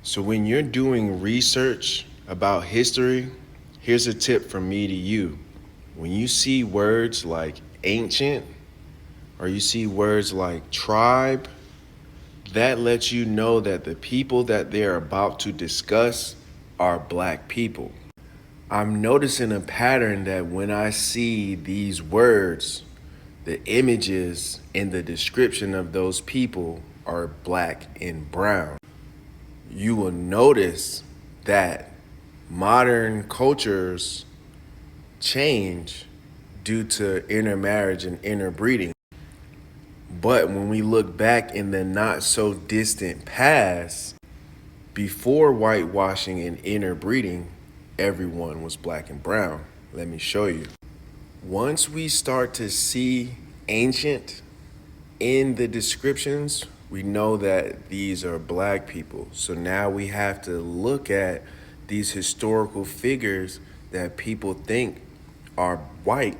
So when you're doing research about history, here's a tip from me to you. When you see words like ancient or you see words like tribe, that lets you know that the people that they're about to discuss are black people. I'm noticing a pattern that when I see these words, the images and the description of those people are black and brown. You will notice that modern cultures change due to intermarriage and interbreeding. But when we look back in the not so distant past, before whitewashing and interbreeding, everyone was black and brown. Let me show you. Once we start to see ancient in the descriptions, we know that these are black people. So now we have to look at these historical figures that people think are white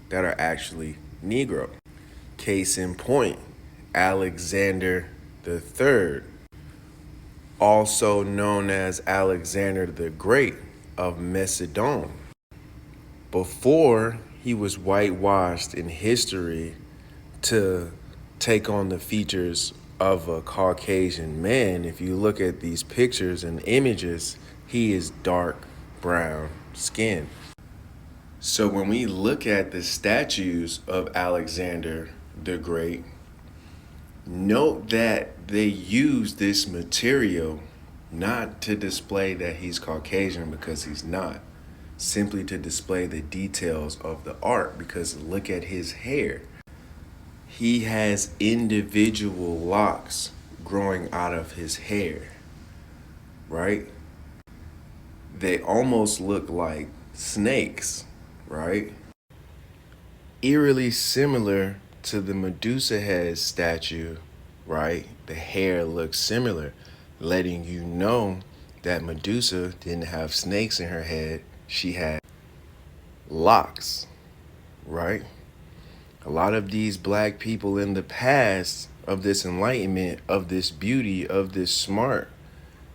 that are actually negro. Case in point, Alexander III, also known as Alexander the Great of Macedon. Before he was whitewashed in history to take on the features of a Caucasian man, if you look at these pictures and images, he is dark brown skin. So when we look at the statues of Alexander the Great, note that they use this material not to display that he's Caucasian, because he's not, simply to display the details of the art, because look at his hair. He has individual locks growing out of his hair, right? They almost look like snakes, right? Eerily similar to the Medusa head statue, right? The hair looks similar, letting you know that Medusa didn't have snakes in her head. She had locks, right? A lot of these black people in the past of this enlightenment, of this beauty, of this smart,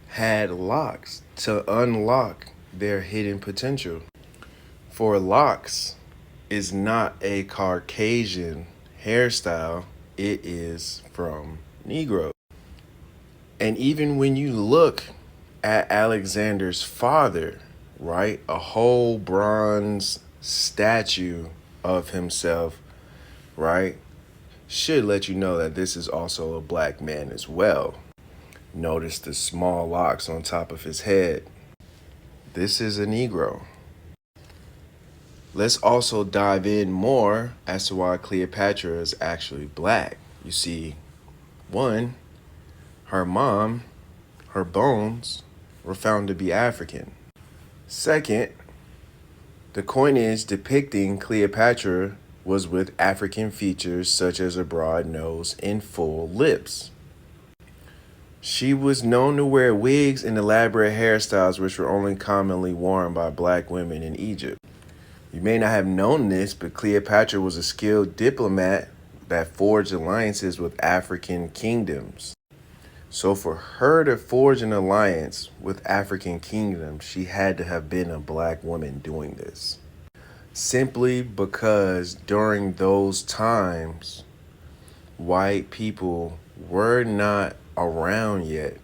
had locks to unlock their hidden potential. For locks is not a Caucasian hairstyle, it is from Negro. And even when you look at Alexander's father, right, a whole bronze statue of himself, right, should let you know that this is also a black man as well. Notice the small locks on top of his head. This is a Negro. Let's also dive in more as to why Cleopatra is actually black. You see, one, her mom, her bones were found to be African. Second, the coinage depicting Cleopatra was with African features such as a broad nose and full lips. She was known to wear wigs and elaborate hairstyles which were only commonly worn by black women in Egypt. You may not have known this, but Cleopatra was a skilled diplomat that forged alliances with African kingdoms. So for her to forge an alliance with African kingdoms, she had to have been a black woman doing this. Simply because during those times, white people were not around yet.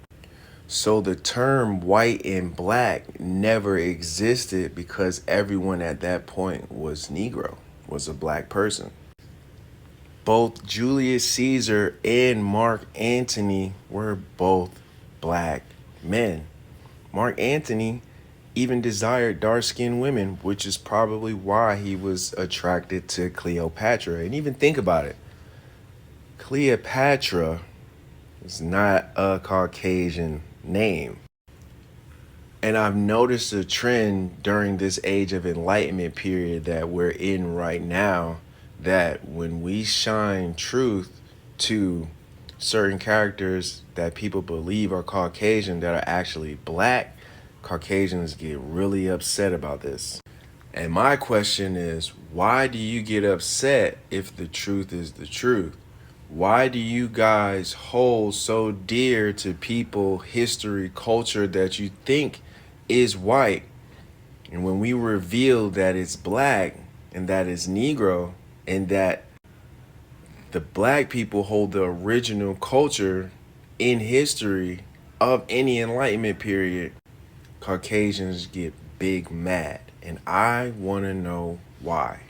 So the term white and black never existed, because everyone at that point was Negro, was a black person. Both Julius Caesar and Mark Antony were both black men. Mark Antony even desired dark-skinned women, which is probably why he was attracted to Cleopatra. And even think about it. Cleopatra is not a Caucasian name. And I've noticed a trend during this age of enlightenment period that we're in right now, that when we shine truth to certain characters that people believe are Caucasian that are actually black, Caucasians get really upset about this. And my question is, why do you get upset if the truth is the truth? Why do you guys hold so dear to people, history, culture that you think is white? And when we reveal that it's black and that it's negro and that the black people hold the original culture in history of any enlightenment period, Caucasians get big mad. And I want to know why.